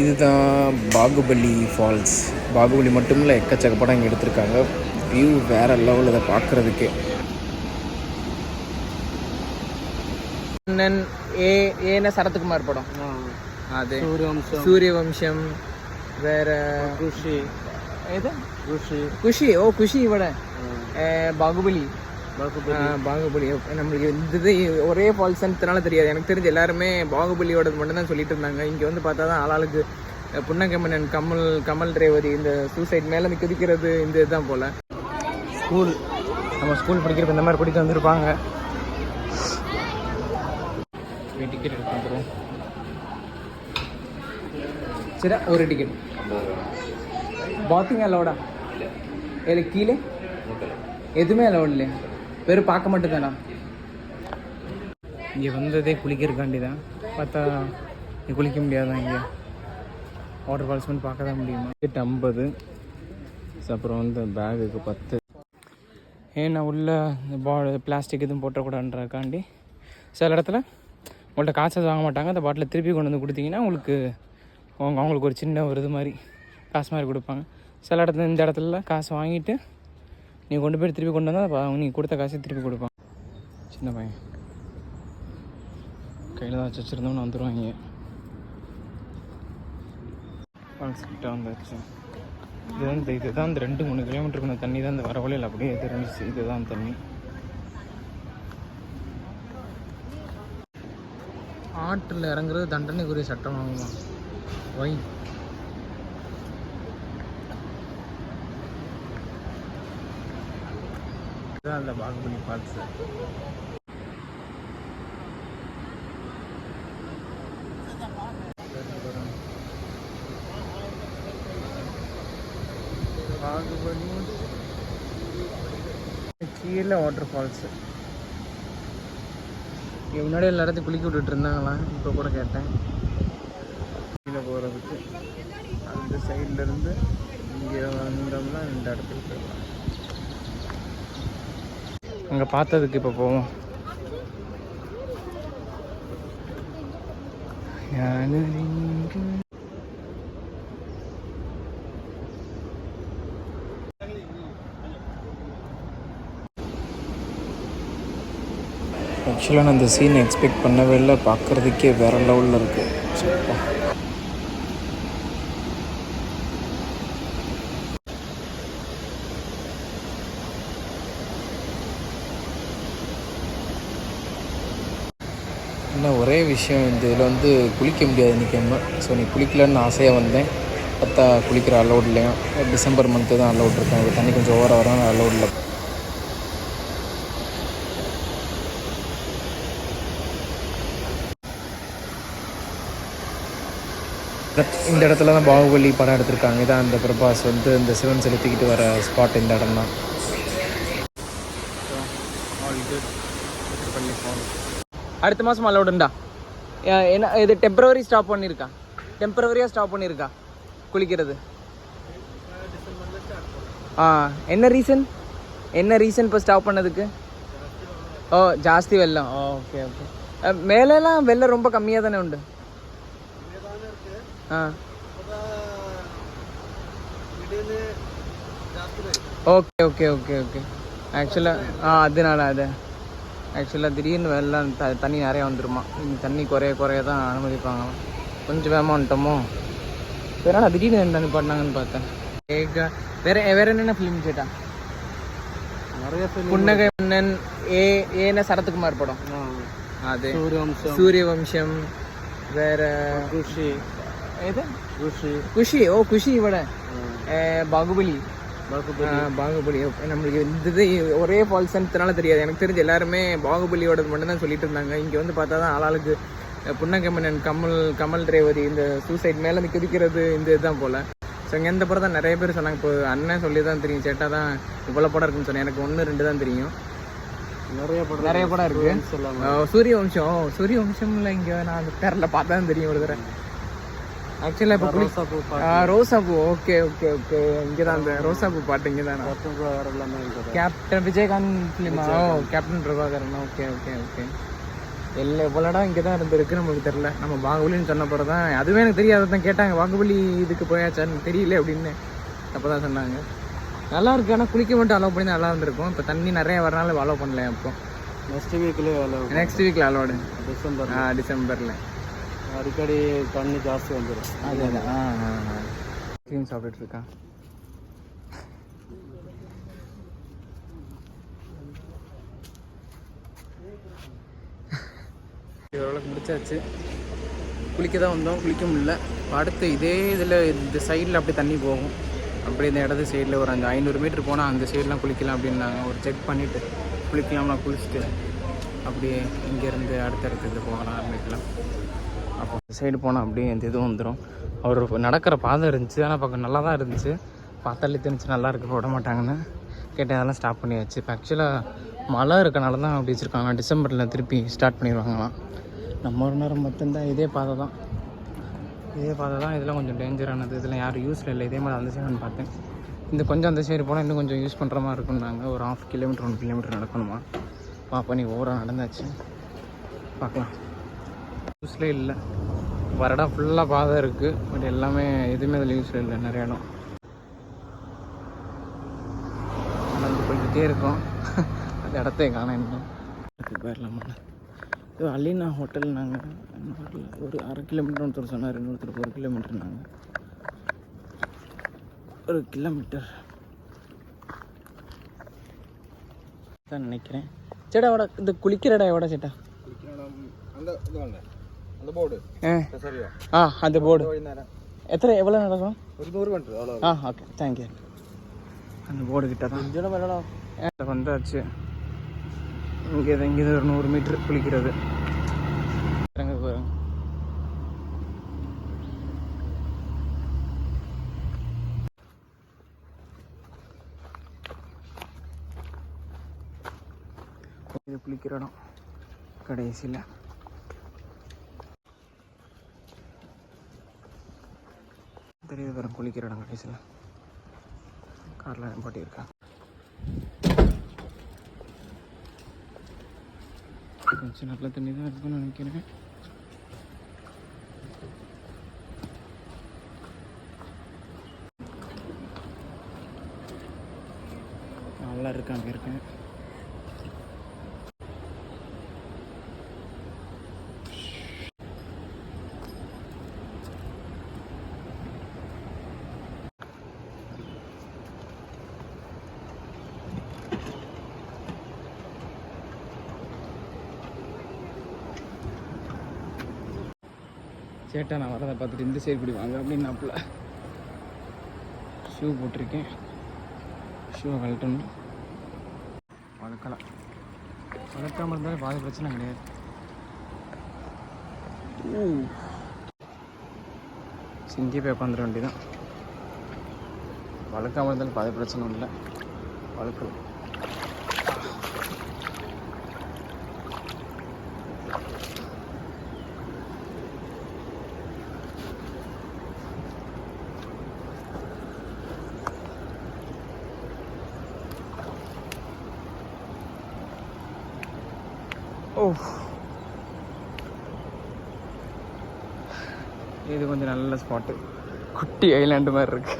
இதுதான் பாகுபலி ஃபால்ஸ். பாகுபலி மட்டும் இல்லை, எக்கச்சக்க படம் இங்கே எடுத்திருக்காங்க. வியூ வேறு லெவலில் இதை பார்க்குறதுக்கே. ஏன்னா சரத்குமார் படம் அது சூரியவம்சம் வேற குஷி குஷி ஓ குஷி இவட பாகுபலி பாகுபலி நம்மளுக்கு இது ஒரே ஃபால்ஸ்ன்றனால தெரியாது. எனக்கு தெரிஞ்சு எல்லாருமே பாகுபலியோட மட்டும் தான் சொல்லிட்டு இருந்தாங்க. இங்கே வந்து பார்த்தா தான் ஆளாளுக்கு புன்னகமன்னன் கமல் ரேவதி இந்த சூசைட் மேலே வந்து குதிக்கிறது இந்த இதுதான் போல். ஸ்கூல் நம்ம ஸ்கூல் படிக்கிறப்ப இந்த மாதிரி கூட்டிகிட்டு வந்துருப்பாங்க. டிக்கெட் எடுத்து வந்துடுவோம். சரி, ஒரு டிக்கெட் பாத்திங் அலோடா இல்லை கீழே எதுவுமே அலோட் இல்லையா? வெறும் பார்க்க மட்டும் தானா? இங்கே வந்ததே குளிக்கிறக்காண்டி தான். பார்த்தா இங்கே குளிக்க முடியாதான். இங்கே வாட்டர் ஃபால்ஸ் மட்டும் பார்க்க தான் முடியுமா? டிக்கெட் 50. அப்புறம் வந்து பேகுக்கு 10. ஏன்னா உள்ள இந்த பிளாஸ்டிக் எதுவும் போட்டக்கூடாதுன்றக்காண்டி சில இடத்துல உங்கள்கிட்ட காசு வாங்க மாட்டாங்க. அந்த பாட்டில் திருப்பி கொண்டு வந்து கொடுத்தீங்கன்னா அவங்களுக்கு ஒரு சின்ன ஒரு இது மாதிரி காசு மாதிரி கொடுப்பாங்க. சில இடத்துல இந்த இடத்துல காசு வாங்கிட்டு நீ கொண்டு போய் திருப்பி கொண்டு வந்தால் நீ கொடுத்த காசை திருப்பி கொடுப்பாங்க. சின்ன பையன் கையில் தான் வச்சுருந்தோம்னு வந்துடுவாங்க. கிட்ட வந்தாச்சு. இதுதான் இந்த 2-3 கிலோமீட்டருக்கு இந்த தண்ணி தான் இந்த வர வழியில் அப்படியே தெரிஞ்சிச்சு. இதுதான் தண்ணி. ஆற்றில் இறங்குறது தண்டனைக்குரிய சட்டமாகுமா? வை இதுதான் அந்த பாகுபலி ஃபால்ஸ். பாகுபலி கீழே வாட்டர் ஃபால்ஸு. முன்னாடி எல்லாத்தையும் குளிக்க விட்டுட்டு இருந்தாங்களாம். இப்போ கூட கேட்டேன் கீழே போகிறதுக்கு. அந்த சைட்லேருந்து இங்கே வந்தோம்னா இந்த இடத்துக்கு போயிடலாம். அங்கே பார்த்ததுக்கு இப்போ போவோம். ஆக்சுவலாக நான் இந்த சீனை எக்ஸ்பெக்ட் பண்ணவே இல்லை. பார்க்குறதுக்கே வேறு லெவலில் இருக்குது. இன்னும் ஒரே விஷயம், இந்த இதில் வந்து குளிக்க முடியாது இன்றைக்கி. ஸோ நீ குளிக்கலன்னு ஆசையாக வந்தேன். பார்த்தா குளிக்கிற அலோட் இல்லையா? டிசம்பர் மந்த்து தான் அலோட் இருக்கேன். அது தண்ணி கொஞ்சம் ஓவராக வரும், அலோட் இல்லை. இந்த இடத்துல தான் பாகுபலி படம் எடுத்திருக்காங்க. இதான் அந்த பிரபாஸ் வந்து இந்த சிவன் செலுத்திக்கிட்டு வர ஸ்பாட் இந்த இடம் தான். அடுத்த மாதம் அலோடுண்டா? என்ன இது டெம்பரவரி ஸ்டாப் பண்ணியிருக்கா? டெம்பரவரியாக ஸ்டாப் பண்ணியிருக்கா குளிக்கிறது? என்ன ரீசன் இப்போ ஸ்டாப் பண்ணதுக்கு? ஓ, ஜாஸ்தி வெள்ளம். Okay okay. மேலெல்லாம் வெள்ளம் ரொம்ப கம்மியாக தானே உண்டு? Okay okay okay okay. ஆக்சுவலாக அதனால ஆக்சுவலாக திடீர்னு வெள்ளம் தண்ணி நிறையா வந்துடுமா. தண்ணி குறைய தான் அனுமதிப்பாங்களாம். கொஞ்சம் வேகமாக வந்துட்டோமோ. வேற திடீர்னு என்ன பண்ணாங்கன்னு பார்த்தேன். வேற என்னென்ன ஃபிலிம் கேட்டா? நிறைய புன்னகமன்னன் ஏன்னா சரத்குமார் படம் அது சூரியவம்சம் வேற குஷி ஓ குஷி இவட பாகுபலி நம்மளுக்கு இது ஒரே ஃபால்ஸ்ன்றனால தெரியாது. எனக்கு தெரிஞ்சு எல்லாருமே பாகுபலியோட மட்டும் தான் சொல்லிட்டு இருந்தாங்க. இங்கே வந்து பார்த்தா தான் ஆளாளுக்கு புன்னகமன்னன் கமல் ரேவதி இந்த சூசைட் மேலே வந்து குதிக்கிறது இந்த இதுதான் போல். ஸோ இங்கே இந்த படம் தான் நிறைய பேர் சொன்னாங்க. இப்போ அண்ணன் சொல்லி தான் தெரியும். சேட்டா தான் இவ்வளோ படம் இருக்குன்னு சொன்னேன். எனக்கு 1-2 தான் தெரியும். நிறைய படம் இருக்கு. சூரியவம்சம்ல இங்கே நான் அந்த பேரில் பார்த்தா தான் தெரியும் ஒரு தடவை. ஆக்சுவலாக இப்போ ரோசாப்பூ. Okay okay okay. இங்கே தான் அந்த ரோசாப்பூ பாட்டு இங்கே தானே. கேப்டன் விஜயகாந்த் ஃபிலிமா? Oh, captain Prabhakaran. Okay okay okay. இவ்வளோ இடம் இங்கே தான் இருந்திருக்கு, நம்மளுக்கு தெரில. நம்ம பாகுபலின்னு சொன்ன பிறகு தான் அதுவே எனக்கு தெரியாது, தான் கேட்டாங்க பாகுபலி இதுக்கு போயாச்சான்னு தெரியல அப்படின்னு அப்போ தான் சொன்னாங்க. நல்லா இருக்குது, ஆனால் குளிக்க மட்டும் அலோவ் பண்ணி நல்லா இருந்திருக்கும். இப்போ தண்ணி நிறைய வரனால அலோவ் பண்ணல. இப்போ நெக்ஸ்ட் வீக்கில் அலோடு, டிசம்பரில் அடிக்கடி தண்ணி ஜாஸ்தி வந்துடும். அது க்ரீம் சாப்பிட்டுட்டு இருக்கா. ஓரளவுக்கு முடிச்சாச்சு. குளிக்க தான் வந்தோம், குளிக்க முடியல. அடுத்து இதே இதில் இந்த சைடில் அப்படியே தண்ணி போகும். அப்படியே இந்த இடத்து சைடில் ஒரு 500 மீட்டர் போனால் அந்த சைடெலாம் குளிக்கலாம் அப்படின்னாங்க. ஒரு செக் பண்ணிவிட்டு குளிக்கலாம்னா குளிச்சுட்டு அப்படியே இங்கேருந்து அடுத்த இது போகலாம் ஆரம்பிக்கலாம். அப்போ இந்த சைடு போனால் அப்படியே இந்த இதுவும் வந்துடும். அவர் நடக்கிற பாதை இருந்துச்சு, ஆனால் பார்க்க நல்லா தான் இருந்துச்சு. பார்த்தாலே தெரிஞ்சு நல்லா இருக்க விட மாட்டாங்கன்னு கேட்டேன். அதெல்லாம் ஸ்டாப் பண்ணியாச்சு. இப்போ ஆக்சுவலாக மழை இருக்கனால தான் அப்படி வச்சுருக்காங்க. டிசம்பரில் திருப்பி ஸ்டார்ட் பண்ணிடுவாங்களாம். நம்ம ஒரு நேரம் மட்டும்தான் இதே பாதை தான். இதெல்லாம் கொஞ்சம் டேஞ்சரானது. இதெல்லாம் யாரும் யூஸில் இல்லை. இதே மாதிரி அந்த சைடு பார்த்தேன். இந்த கொஞ்சம் அந்த சைடு போனால் இன்னும் கொஞ்சம் யூஸ் பண்ணுற மாதிரி இருக்குன்னாங்க. ஒரு 1/2 கிலோமீட்டர் 1 கிலோமீட்டர் நடக்கணுமா. பண்ணி ஓவராக நடந்தாச்சு. பார்க்கலாம். யூஸில் இல்லை. வர இடம் ஃபுல்லாக பாதை இருக்குது, பட் எல்லாமே எதுவுமே அதில் யூஸில் இல்லை. நிறைய இடம் நடந்து போய்கிட்டே இருக்கோம். அந்த இடத்தையும் காண இன்னும் போயிடலாமா. இது அலினா ஹோட்டல். நாங்கள் ஒரு 1/2 கிலோமீட்டர் ஒருத்தர் சொன்னார், இன்னொருத்தருக்கு 1 கிலோமீட்டர். நாங்கள் 1 கிலோமீட்டர் தான் நினைக்கிறேன். சேட்டா எவ்வளோ இந்த குளிக்கிற இடம் எவ்வளோ சேட்டா? அந்த போர்டு அந்த போர்டு எவ்வளோ நடக்கும்? ஒரு 100 மீட்டர். Okay, thank you. அந்த போர்டு கிட்ட தான் வந்தாச்சு. இங்கே ஒரு 100 மீட்டர் குளிக்கிறது. இறங்க போகிறேன். இது குளிக்கிற இடம் கடைசியில். தெரியுது வரும் குளிக்கிற இடம் கடைசியில். காரில் நிப்பாட்டியிருக்கா. கொஞ்சம் நல்ல தண்ணி தான் இருக்குன்னு நினைக்கிறேன். நல்லா இருக்கு. அங்கே இருக்கேன். சேட்டா நான் வரதை பார்த்துட்டு இந்த சைடு இப்படி வாங்க அப்படின்னாப்புல. ஷூ போட்டிருக்கேன், ஷூவை கழட்டணும். வளர்க்காமல் இருந்தாலும் பாதி பிரச்சனை கிடையாது. சிங்கி போய் உட்காந்துட வேண்டியதான். வளர்க்காமல் இருந்தாலும் பாதி பிரச்சனை இல்லை. வளர்க்கலாம். இது கொஞ்சம் நல்ல ஸ்பாட்டு. குட்டி ஐலாண்டு மாதிரி இருக்கு.